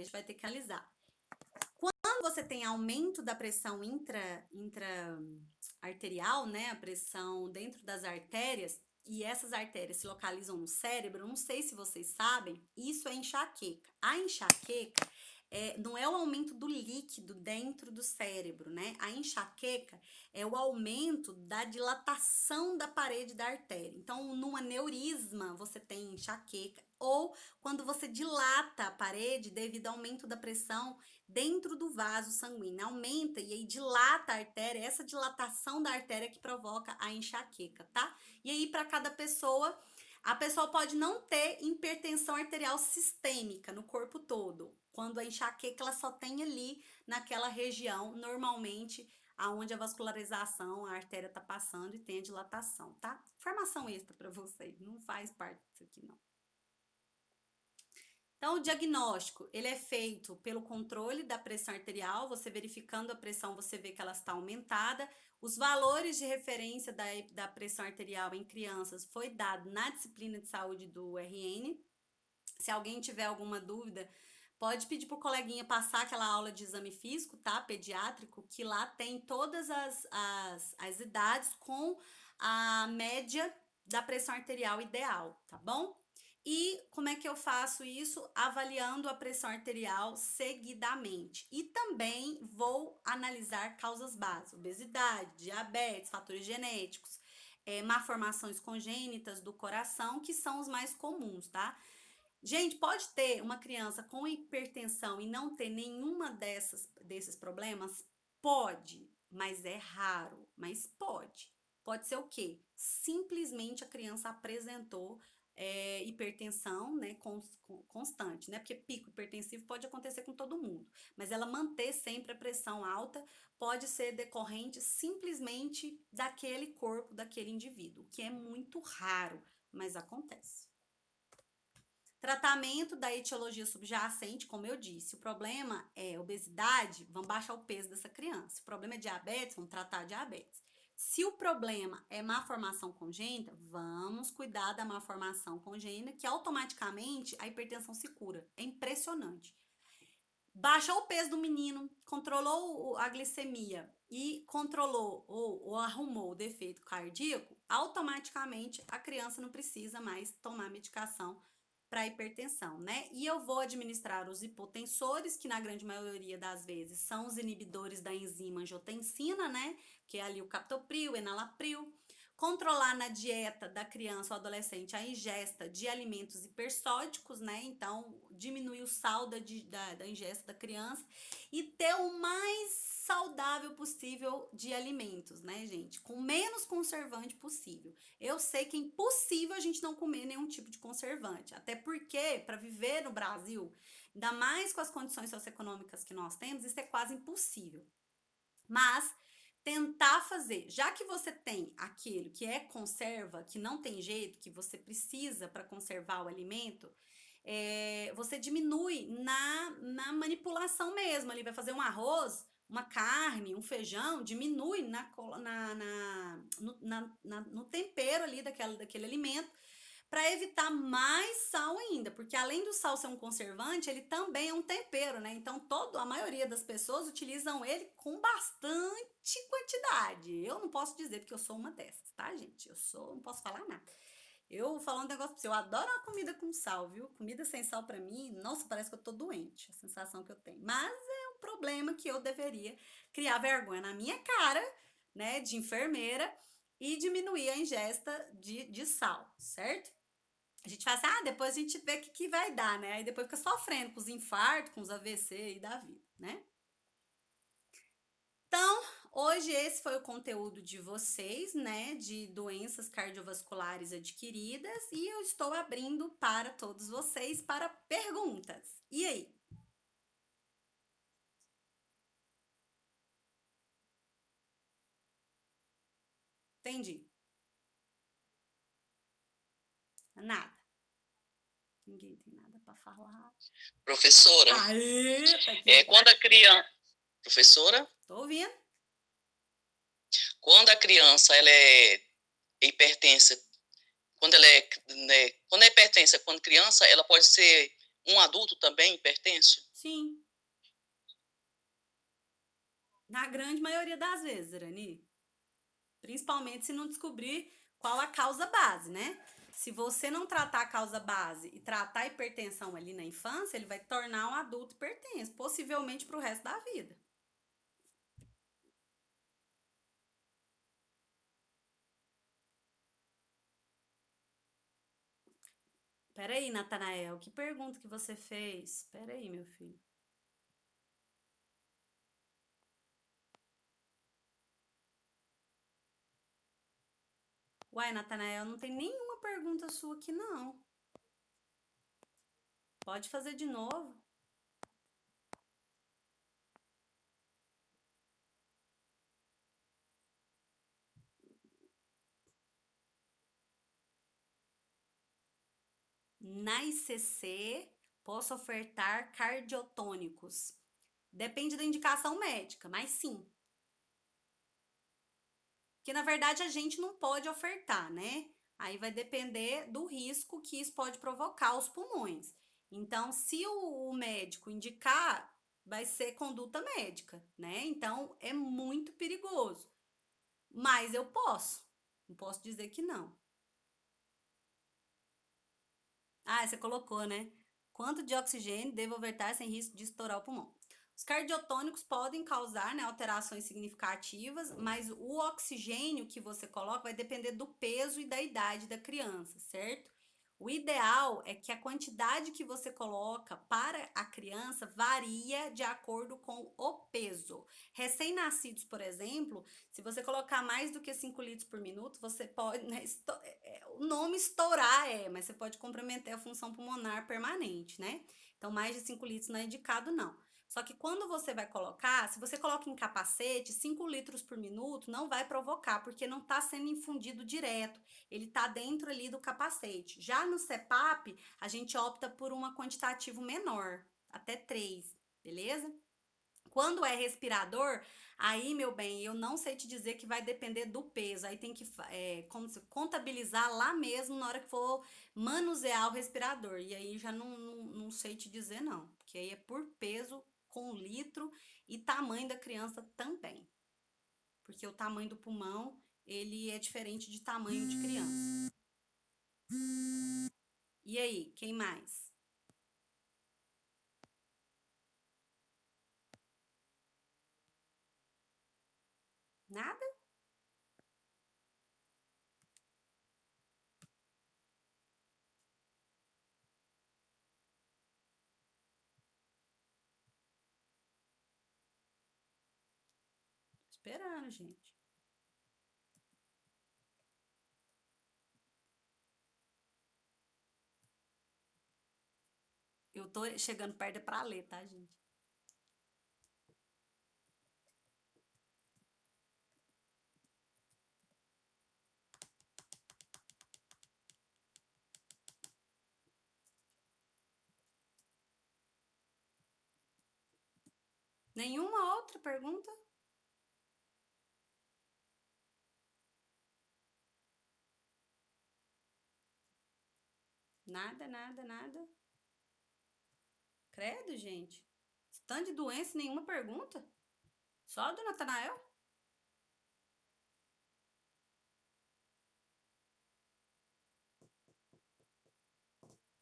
a gente vai ter que analisar. Quando você tem aumento da pressão intra-arterial, né, a pressão dentro das artérias, e essas artérias se localizam no cérebro, não sei se vocês sabem, isso é enxaqueca. A enxaqueca não é o aumento do líquido dentro do cérebro, né? A enxaqueca é o aumento da dilatação da parede da artéria. Então, num aneurisma, você tem enxaqueca, ou quando você dilata a parede devido ao aumento da pressão dentro do vaso sanguíneo, aumenta e aí dilata a artéria, essa dilatação da artéria que provoca a enxaqueca, tá? E aí, para cada pessoa, a pessoa pode não ter hipertensão arterial sistêmica no corpo todo, quando a enxaqueca ela só tem ali naquela região, normalmente, aonde a vascularização, a artéria tá passando e tem a dilatação, tá? Informação extra para vocês, não faz parte disso aqui não. Então, o diagnóstico, ele é feito pelo controle da pressão arterial, você verificando a pressão, você vê que ela está aumentada. Os valores de referência da pressão arterial em crianças foi dado na disciplina de saúde do RN. Se alguém tiver alguma dúvida, pode pedir para o coleguinha passar aquela aula de exame físico, tá? Pediátrico, que lá tem todas as idades com a média da pressão arterial ideal, tá bom? E como é que eu faço isso? Avaliando a pressão arterial seguidamente. E também vou analisar causas básicas, obesidade, diabetes, fatores genéticos, malformações congênitas do coração, que são os mais comuns, tá? Gente, pode ter uma criança com hipertensão e não ter nenhuma desses problemas? Pode, mas é raro, mas pode. Pode ser o quê? Simplesmente a criança apresentou hipertensão, né, constante, né? Porque pico hipertensivo pode acontecer com todo mundo, mas ela manter sempre a pressão alta pode ser decorrente simplesmente daquele corpo, daquele indivíduo, que é muito raro, mas acontece. Tratamento da etiologia subjacente, como eu disse, o problema é obesidade, vamos baixar o peso dessa criança. Se o problema é diabetes, vamos tratar a diabetes. Se o problema é malformação congênita, vamos cuidar da malformação congênita, que automaticamente a hipertensão se cura. É impressionante. Baixou o peso do menino, controlou a glicemia e controlou ou arrumou o defeito cardíaco, automaticamente a criança não precisa mais tomar medicação para hipertensão, né? E eu vou administrar os hipotensores, que na grande maioria das vezes são os inibidores da enzima angiotensina, né? Que é ali o captopril, enalapril. Controlar na dieta da criança ou adolescente a ingesta de alimentos hipersódicos, né? Então, diminuir o sal da ingesta da criança e ter o mais saudável possível de alimentos, né, gente? Com menos conservante possível. Eu sei que é impossível a gente não comer nenhum tipo de conservante, até porque, para viver no Brasil, ainda mais com as condições socioeconômicas que nós temos, isso é quase impossível. Mas tentar fazer, já que você tem aquilo que é conserva, que não tem jeito, que você precisa para conservar o alimento, você diminui na manipulação mesmo. Ali vai fazer um arroz, uma carne, um feijão, diminui no tempero ali daquele alimento para evitar mais sal ainda, porque além do sal ser um conservante, ele também é um tempero, né? Então, a maioria das pessoas utilizam ele com bastante quantidade. Eu não posso dizer porque eu sou uma dessas, tá, gente? Não posso falar nada. Eu vou falar um negócio pra você, eu adoro uma comida com sal, viu? Comida sem sal pra mim, nossa, parece que eu tô doente, a sensação que eu tenho. Mas é um problema que eu deveria criar vergonha na minha cara, né, de enfermeira, e diminuir a ingesta de sal, certo? A gente fala assim, depois a gente vê o que vai dar, né? Aí depois fica sofrendo com os infartos, com os AVC e da vida, né? Então, hoje esse foi o conteúdo de vocês, né? De doenças cardiovasculares adquiridas e eu estou abrindo para todos vocês para perguntas. E aí? Entendi. Nada. Ninguém tem nada para falar. Professora, Aê, quando a criança... Professora? Tô ouvindo. Quando a criança ela é hipertensa, quando ela é, né, quando é hipertensa, quando criança, ela pode ser um adulto também hipertenso? Sim. Na grande maioria das vezes, Irani. Principalmente se não descobrir qual a causa base, né? Se você não tratar a causa base e tratar a hipertensão ali na infância, ele vai tornar um adulto hipertenso, possivelmente para o resto da vida. Peraí, Natanael, que pergunta que você fez? Peraí, meu filho. Uai, Natanael, não tem nenhuma pergunta sua aqui, não. Pode fazer de novo. Na ICC, posso ofertar cardiotônicos. Depende da indicação médica, mas sim. Que na verdade a gente não pode ofertar, né? Aí vai depender do risco que isso pode provocar aos pulmões. Então, se o médico indicar, vai ser conduta médica, né? Então, é muito perigoso. Mas eu posso. Não posso dizer que não. Ah, você colocou, né? Quanto de oxigênio devo ofertar sem risco de estourar o pulmão? Os cardiotônicos podem causar, né, alterações significativas, mas o oxigênio que você coloca vai depender do peso e da idade da criança, certo? O ideal é que a quantidade que você coloca para a criança varia de acordo com o peso. Recém-nascidos, por exemplo, se você colocar mais do que 5 litros por minuto, você pode, né, o nome estourar mas você pode comprometer a função pulmonar permanente, né? Então, mais de 5 litros não é indicado, não. Só que quando você vai colocar, se você coloca em capacete, 5 litros por minuto não vai provocar, porque não está sendo infundido direto, ele está dentro ali do capacete. Já no CPAP, a gente opta por uma quantitativo menor, até 3, beleza? Quando é respirador, aí, meu bem, eu não sei te dizer que vai depender do peso. Aí tem que contabilizar lá mesmo na hora que for manusear o respirador. E aí já não sei te dizer, não. Porque aí é por peso, com litro e tamanho da criança também. Porque o tamanho do pulmão, ele é diferente de tamanho de criança. E aí, quem mais? Nada? Tô esperando, gente. Eu tô chegando perto pra ler, tá, gente? Nenhuma outra pergunta? Nada, nada, nada. Credo, gente. Tanto de doença, nenhuma pergunta? Só do Natanael?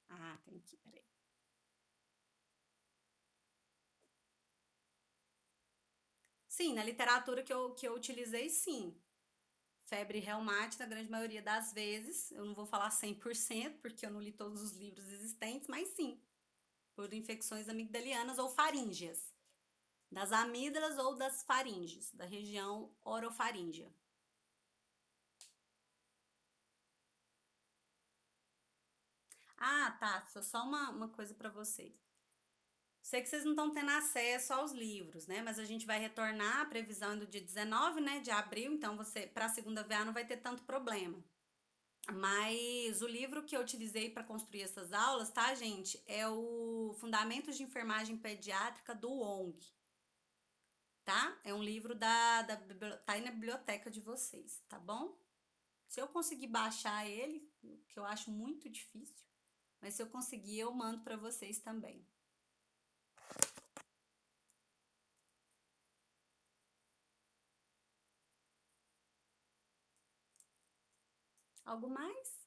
Ah, tem aqui, peraí. Sim, na literatura que eu utilizei, sim. Febre reumática, na grande maioria das vezes. Eu não vou falar 100%, porque eu não li todos os livros existentes, mas sim. Por infecções amigdalianas ou faríngeas. Das amígdalas ou das faringes, da região orofaríngea. Ah, tá. Só uma coisa para vocês. Sei que vocês não estão tendo acesso aos livros, né? Mas a gente vai retornar, a previsão é do dia 19, né, de abril, então você, para a segunda VA, não vai ter tanto problema. Mas o livro que eu utilizei para construir essas aulas, tá, gente? É o Fundamentos de Enfermagem Pediátrica do ONG, tá? É um livro tá aí na biblioteca de vocês, tá bom? Se eu conseguir baixar ele, que eu acho muito difícil, mas se eu conseguir, eu mando para vocês também. Algo mais?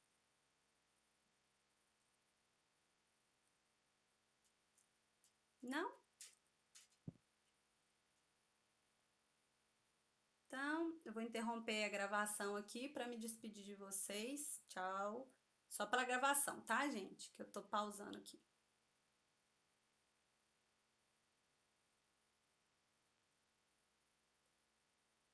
Não? Então, eu vou interromper a gravação aqui para me despedir de vocês. Tchau. Só para gravação, tá, gente? Que eu tô pausando aqui.